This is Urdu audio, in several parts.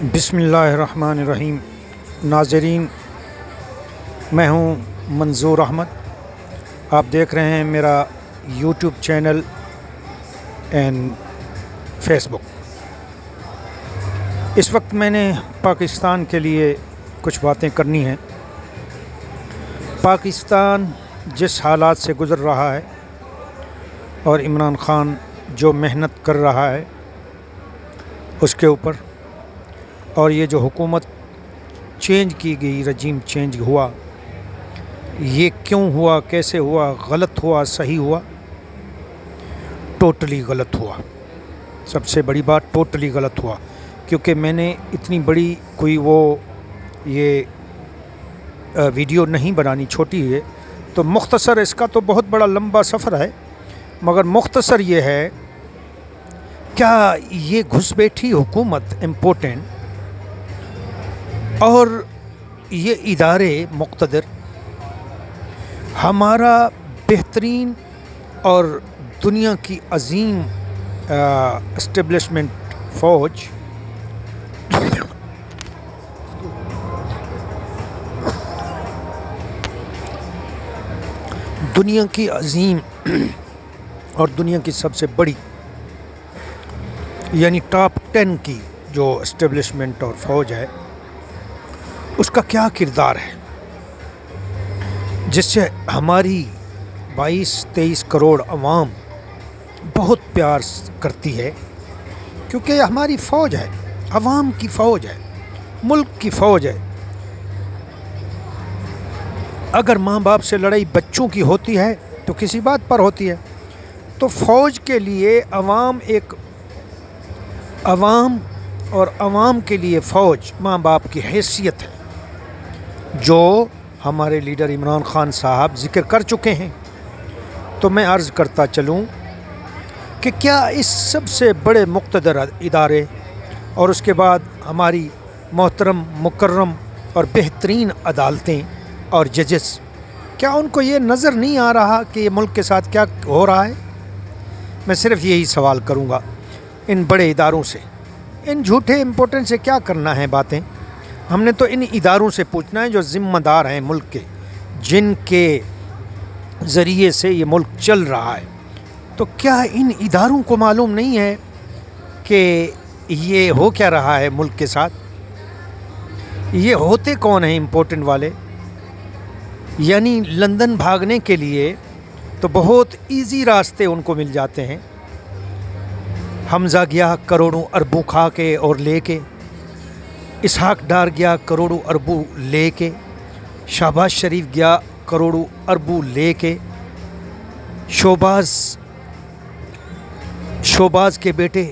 بسم اللہ الرحمن الرحیم۔ ناظرین، میں ہوں منظور احمد۔ آپ دیکھ رہے ہیں میرا یوٹیوب چینل اینڈ فیس بک۔ اس وقت میں نے پاکستان کے لیے کچھ باتیں کرنی ہیں۔ پاکستان جس حالات سے گزر رہا ہے اور عمران خان جو محنت کر رہا ہے اس کے اوپر، اور یہ جو حکومت چینج کی گئی، رجیم چینج ہوا، یہ کیوں ہوا، کیسے ہوا، غلط ہوا، صحیح ہوا؟ ٹوٹلی غلط ہوا۔ سب سے بڑی بات، ٹوٹلی غلط ہوا، کیونکہ میں نے اتنی بڑی کوئی یہ ویڈیو نہیں بنانی، چھوٹی ہے تو مختصر، اس کا تو بہت بڑا لمبا سفر ہے، مگر مختصر یہ ہے، کیا یہ گھس بیٹھی حکومت امپورٹنٹ اور یہ ادارے مقتدر ہمارا بہترین اور دنیا کی عظیم اسٹیبلشمنٹ فوج دنیا کی عظیم اور دنیا کی سب سے بڑی، یعنی ٹاپ 10 کی جو اسٹیبلشمنٹ اور فوج ہے، اس کا کیا کردار ہے، جس سے ہماری 22-23 کروڑ عوام بہت پیار کرتی ہے، کیونکہ یہ ہماری فوج ہے، عوام کی فوج ہے، ملک کی فوج ہے۔ اگر ماں باپ سے لڑائی بچوں کی ہوتی ہے تو کسی بات پر ہوتی ہے، تو فوج کے لیے عوام اور عوام کے لیے فوج ماں باپ کی حیثیت ہے، جو ہمارے لیڈر عمران خان صاحب ذکر کر چکے ہیں۔ تو میں عرض کرتا چلوں کہ کیا اس سب سے بڑے مقتدر ادارے اور اس کے بعد ہماری محترم مکرم اور بہترین عدالتیں اور ججز، کیا ان کو یہ نظر نہیں آ رہا کہ یہ ملک کے ساتھ کیا ہو رہا ہے؟ میں صرف یہی سوال کروں گا ان بڑے اداروں سے، ان جھوٹے امپورٹنٹ سے کیا کرنا ہے باتیں؟ ہم نے تو ان اداروں سے پوچھنا ہے جو ذمہ دار ہیں ملک کے، جن کے ذریعے سے یہ ملک چل رہا ہے۔ تو کیا ان اداروں کو معلوم نہیں ہے کہ یہ ہو کیا رہا ہے ملک کے ساتھ؟ یہ ہوتے کون ہیں امپورٹنٹ والے؟ یعنی لندن بھاگنے کے لیے تو بہت ایزی راستے ان کو مل جاتے ہیں۔ حمزہ گیا کروڑوں اربوں کھا کے اور لے کے، اسحاق ڈار گیا کروڑوں اربوں لے کے، شہباز شریف گیا کروڑوں اربوں لے کے، شہباز کے بیٹے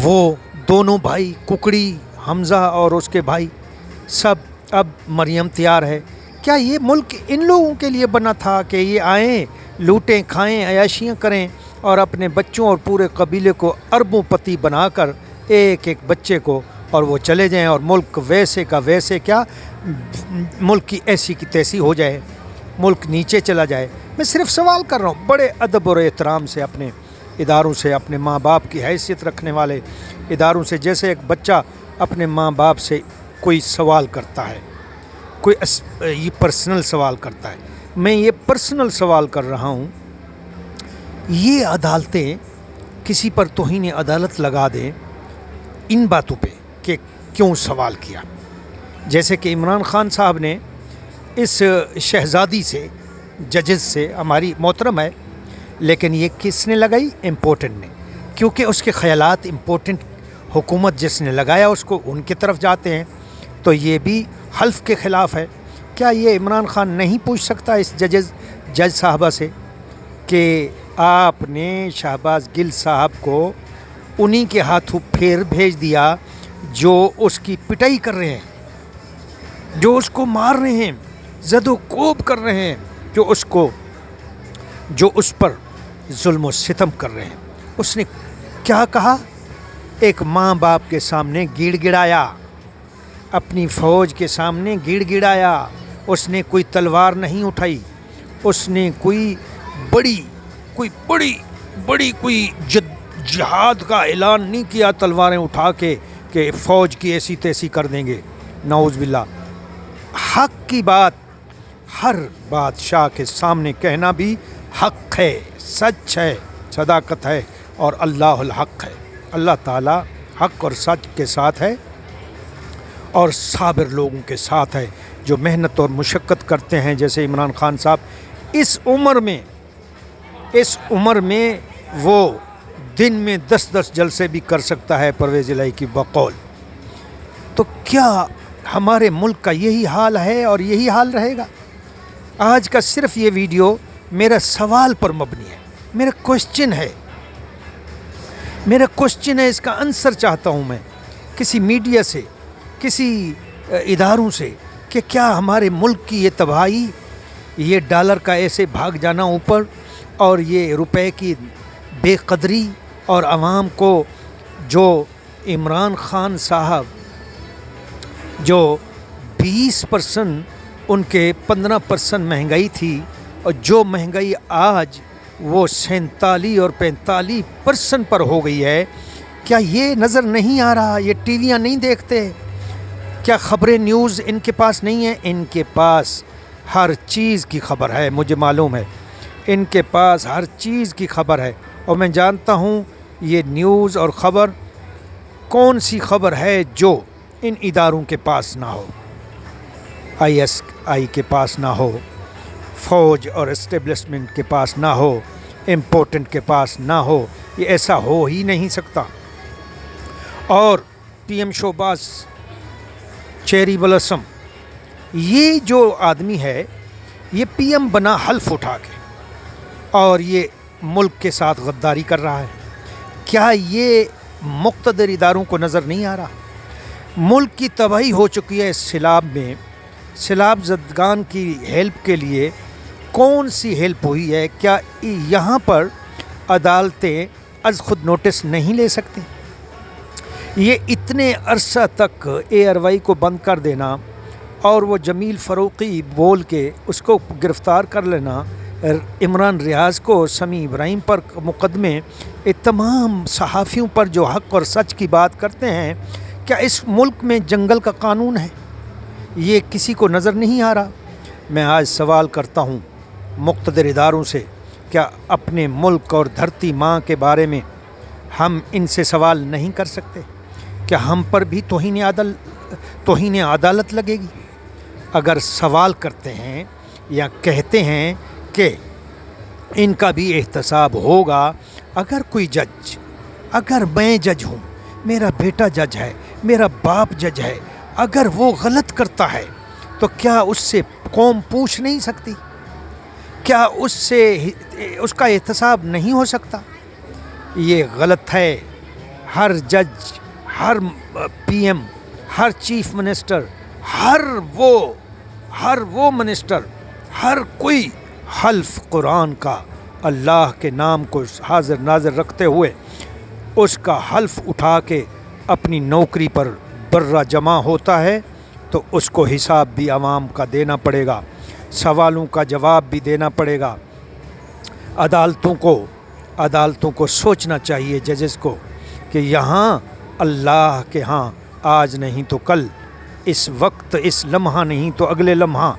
وہ دونوں بھائی ککڑی، حمزہ اور اس کے بھائی، سب اب مریم تیار ہے۔ کیا یہ ملک ان لوگوں کے لیے بنا تھا کہ یہ آئیں، لوٹیں، کھائیں، عیاشیاں کریں اور اپنے بچوں اور پورے قبیلے کو اربوں پتی بنا کر ایک ایک بچے کو اور وہ چلے جائیں، اور ملک ویسے کا ویسے، کیا ملک کی ایسی کی تیسی ہو جائے، ملک نیچے چلا جائے؟ میں صرف سوال کر رہا ہوں، بڑے ادب اور احترام سے اپنے اداروں سے، اپنے ماں باپ کی حیثیت رکھنے والے اداروں سے، جیسے ایک بچہ اپنے ماں باپ سے کوئی سوال کرتا ہے، کوئی یہ پرسنل سوال کرتا ہے، میں یہ پرسنل سوال کر رہا ہوں۔ یہ عدالتیں کسی پر توہین عدالت لگا دیں ان باتوں پہ کہ کیوں سوال کیا، جیسے کہ عمران خان صاحب نے اس شہزادی سے، ججز سے، ہماری محترم ہے، لیکن یہ کس نے لگائی؟ امپورٹنٹ نے، کیونکہ اس کے خیالات امپورٹنٹ حکومت جس نے لگایا اس کو ان کی طرف جاتے ہیں، تو یہ بھی حلف کے خلاف ہے۔ کیا یہ عمران خان نہیں پوچھ سکتا اس جج صاحبہ سے کہ آپ نے شہباز گل صاحب کو انہی کے ہاتھوں پھیر بھیج دیا جو اس کی پٹائی کر رہے ہیں، جو اس کو مار رہے ہیں، زد و کوب کر رہے ہیں، جو اس پر ظلم و ستم کر رہے ہیں؟ اس نے کیا کہا؟ ایک ماں باپ کے سامنے گڑ گڑایا، اپنی فوج کے سامنے گڑ گڑایا، اس نے کوئی تلوار نہیں اٹھائی، اس نے کوئی بڑی جہاد کا اعلان نہیں کیا تلواریں اٹھا کے کہ فوج کی ایسی تیسی کر دیں گے، نعوذ باللہ۔ حق کی بات ہر بادشاہ کے سامنے کہنا بھی حق ہے، سچ ہے، صداقت ہے، اور اللہ الحق ہے۔ اللہ تعالیٰ حق اور سچ کے ساتھ ہے اور صابر لوگوں کے ساتھ ہے جو محنت اور مشقت کرتے ہیں، جیسے عمران خان صاحب اس عمر میں وہ دن میں 10 جلسے بھی کر سکتا ہے پرویز الہی کی بقول۔ تو کیا ہمارے ملک کا یہی حال ہے اور یہی حال رہے گا؟ آج کا صرف یہ ویڈیو میرا سوال پر مبنی ہے، میرا کوشچن ہے، اس کا آنسر چاہتا ہوں میں کسی میڈیا سے، کسی اداروں سے، کہ کیا ہمارے ملک کی یہ تباہی، یہ ڈالر کا ایسے بھاگ جانا اوپر، اور یہ روپے کی بے قدری، اور عوام کو جو عمران خان صاحب جو 20% ان کے 15% مہنگائی تھی، اور جو مہنگائی آج وہ 47 اور 45% پر ہو گئی ہے، کیا یہ نظر نہیں آ رہا؟ یہ ٹی ویاں نہیں دیکھتے؟ کیا خبریں نیوز ان کے پاس نہیں ہیں؟ ان کے پاس ہر چیز کی خبر ہے، مجھے معلوم ہے ان کے پاس ہر چیز کی خبر ہے، اور میں جانتا ہوں یہ نیوز اور خبر کون سی خبر ہے جو ان اداروں کے پاس نہ ہو، ISI کے پاس نہ ہو، فوج اور اسٹیبلشمنٹ کے پاس نہ ہو، امپورٹنٹ کے پاس نہ ہو، یہ ایسا ہو ہی نہیں سکتا۔ اور PM شہباز چیری بلسم، یہ جو آدمی ہے یہ PM بنا حلف اٹھا کے، اور یہ ملک کے ساتھ غداری کر رہا ہے۔ کیا یہ مقتدر اداروں کو نظر نہیں آ رہا؟ ملک کی تباہی ہو چکی ہے اس سیلاب میں، سیلاب زدگان کی ہیلپ کے لیے کون سی ہیلپ ہوئی ہے؟ کیا یہاں پر عدالتیں از خود نوٹس نہیں لے سکتی؟ یہ اتنے عرصہ تک ARY کو بند کر دینا، اور وہ جمیل فروقی بول کے اس کو گرفتار کر لینا، عمران ریاض کو، سمیع ابراہیم پر مقدمے، یہ تمام صحافیوں پر جو حق اور سچ کی بات کرتے ہیں، کیا اس ملک میں جنگل کا قانون ہے؟ یہ کسی کو نظر نہیں آ رہا۔ میں آج سوال کرتا ہوں مقتدر اداروں سے، کیا اپنے ملک اور دھرتی ماں کے بارے میں ہم ان سے سوال نہیں کر سکتے؟ کیا ہم پر بھی توہین عدالت لگے گی اگر سوال کرتے ہیں یا کہتے ہیں کہ ان کا بھی احتساب ہوگا؟ اگر کوئی جج، اگر میں جج ہوں، میرا بیٹا جج ہے، میرا باپ جج ہے، اگر وہ غلط کرتا ہے تو کیا اس سے قوم پوچھ نہیں سکتی؟ کیا اس کا احتساب نہیں ہو سکتا؟ یہ غلط ہے۔ ہر جج، ہر PM، ہر چیف منسٹر، ہر وہ منسٹر، ہر کوئی حلف قرآن کا، اللہ کے نام کو حاضر ناظر رکھتے ہوئے اس کا حلف اٹھا کے اپنی نوکری پر برہ جمع ہوتا ہے، تو اس کو حساب بھی عوام کا دینا پڑے گا، سوالوں کا جواب بھی دینا پڑے گا۔ عدالتوں کو سوچنا چاہیے، ججز کو، کہ یہاں اللہ کے ہاں آج نہیں تو کل، اس وقت، اس لمحہ نہیں تو اگلے لمحہ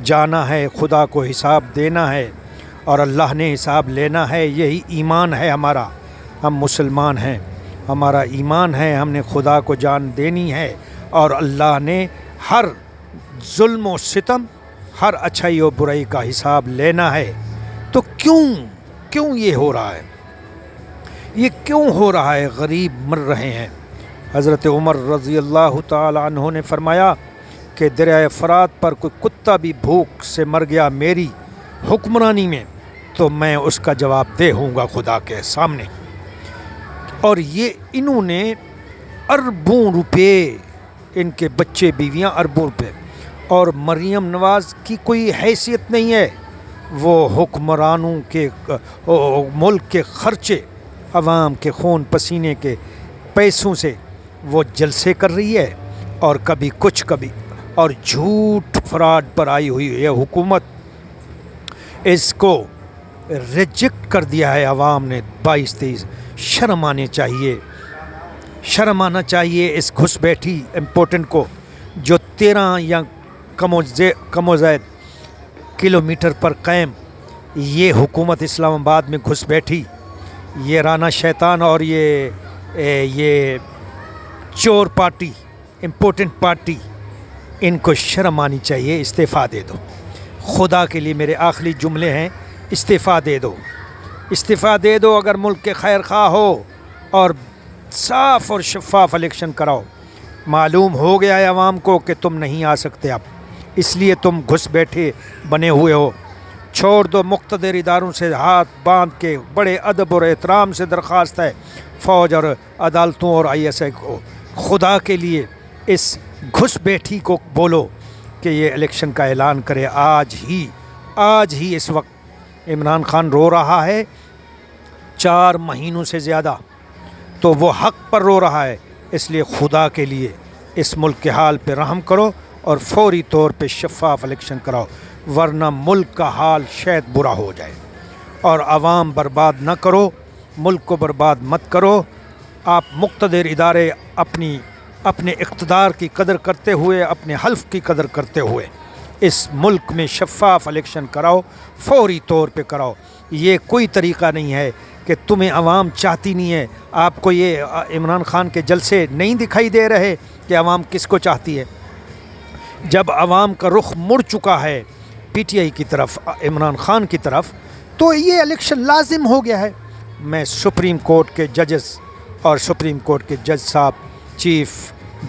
جانا ہے، خدا کو حساب دینا ہے، اور اللہ نے حساب لینا ہے۔ یہی ایمان ہے ہمارا، ہم مسلمان ہیں، ہمارا ایمان ہے، ہم نے خدا کو جان دینی ہے، اور اللہ نے ہر ظلم و ستم، ہر اچھائی و برائی کا حساب لینا ہے۔ تو کیوں یہ ہو رہا ہے؟ یہ کیوں ہو رہا ہے؟ غریب مر رہے ہیں۔ حضرت عمر رضی اللہ تعالی عنہ نے فرمایا کہ دریائے فرات پر کوئی کتا بھی بھوک سے مر گیا میری حکمرانی میں تو میں اس کا جواب دے ہوں گا خدا کے سامنے۔ اور یہ انہوں نے اربوں روپے، ان کے بچے بیویاں اربوں روپے، اور مریم نواز کی کوئی حیثیت نہیں ہے، وہ حکمرانوں کے ملک کے خرچے، عوام کے خون پسینے کے پیسوں سے وہ جلسے کر رہی ہے، اور کبھی کچھ کبھی، اور جھوٹ فراڈ پر آئی ہوئی یہ حکومت، اس کو ریجیکٹ کر دیا ہے عوام نے 22-23 شرم آنی چاہیے، شرم آنا چاہیے اس گھس بیٹھی امپورٹنٹ کو جو 13 یا کم و زائد کلومیٹر پر قائم یہ حکومت اسلام آباد میں گھس بیٹھی، یہ رانا شیطان اور یہ چور پارٹی، امپورٹنٹ پارٹی، ان کو شرم آنی چاہیے، استعفیٰ دے دو۔ خدا کے لیے میرے آخری جملے ہیں، استعفیٰ دے دو، استعفیٰ دے دو اگر ملک کے خیر خواہ ہو، اور صاف اور شفاف الیکشن کراؤ۔ معلوم ہو گیا ہے عوام کو کہ تم نہیں آ سکتے اب، اس لیے تم گھس بیٹھے بنے ہوئے ہو۔ چھوڑ دو، مقتدر اداروں سے ہاتھ باندھ کے بڑے ادب اور احترام سے درخواست ہے فوج اور عدالتوں اور ISI کو، خدا کے لیے اس گھس بیٹھی کو بولو کہ یہ الیکشن کا اعلان کرے آج ہی۔ اس وقت عمران خان رو رہا ہے 4 مہینوں سے زیادہ، تو وہ حق پر رو رہا ہے، اس لیے خدا کے لیے اس ملک کے حال پہ رحم کرو اور فوری طور پہ شفاف الیکشن کراؤ، ورنہ ملک کا حال شاید برا ہو جائے۔ اور عوام برباد نہ کرو، ملک کو برباد مت کرو۔ آپ مقتدر ادارے اپنے اقتدار کی قدر کرتے ہوئے، اپنے حلف کی قدر کرتے ہوئے اس ملک میں شفاف الیکشن کراؤ، فوری طور پہ کراؤ۔ یہ کوئی طریقہ نہیں ہے کہ تمہیں عوام چاہتی نہیں ہے۔ آپ کو یہ عمران خان کے جلسے نہیں دکھائی دے رہے کہ عوام کس کو چاہتی ہے؟ جب عوام کا رخ مڑ چکا ہے PTI کی طرف، عمران خان کی طرف، تو یہ الیکشن لازم ہو گیا ہے۔ میں سپریم کورٹ کے ججز اور سپریم کورٹ کے جج صاحب، چیف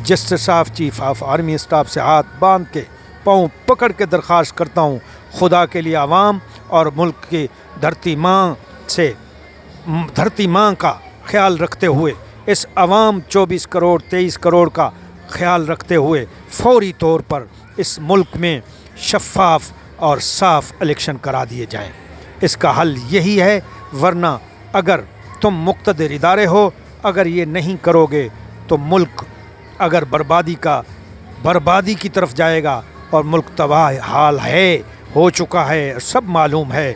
جسٹس صاحب، چیف آف آرمی اسٹاف سے ہاتھ باندھ کے پاؤں پکڑ کے درخواست کرتا ہوں، خدا کے لیے عوام اور ملک کی دھرتی ماں کا خیال رکھتے ہوئے، اس عوام 24 کروڑ 23 کروڑ کا خیال رکھتے ہوئے فوری طور پر اس ملک میں شفاف اور صاف الیکشن کرا دیے جائیں۔ اس کا حل یہی ہے، ورنہ اگر تم مقتدر ادارے ہو، اگر یہ نہیں کرو گے تو ملک اگر بربادی کی طرف جائے گا، اور ملک تباہ حال ہو چکا ہے، سب معلوم ہے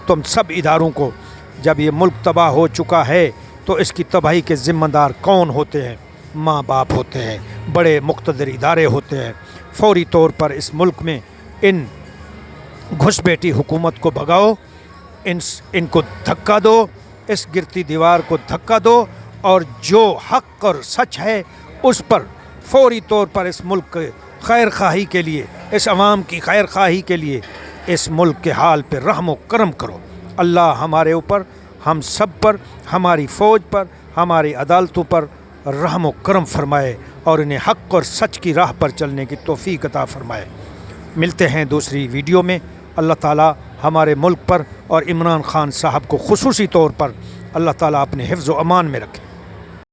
تم سب اداروں کو۔ جب یہ ملک تباہ ہو چکا ہے تو اس کی تباہی کے ذمہ دار کون ہوتے ہیں؟ ماں باپ ہوتے ہیں، بڑے مقتدر ادارے ہوتے ہیں۔ فوری طور پر اس ملک میں ان گھس بیٹھی حکومت کو بھگاؤ، ان کو دھکا دو، اس گرتی دیوار کو دھکا دو، اور جو حق اور سچ ہے اس پر فوری طور پر اس ملک کے خیر خواہی کے لیے، اس عوام کی خیر خواہی کے لیے اس ملک کے حال پہ رحم و کرم کرو۔ اللہ ہمارے اوپر، ہم سب پر، ہماری فوج پر، ہماری عدالتوں پر رحم و کرم فرمائے، اور انہیں حق اور سچ کی راہ پر چلنے کی توفیق عطا فرمائے۔ ملتے ہیں دوسری ویڈیو میں۔ اللہ تعالیٰ ہمارے ملک پر اور عمران خان صاحب کو خصوصی طور پر اللہ تعالیٰ اپنے حفظ و امان میں رکھے۔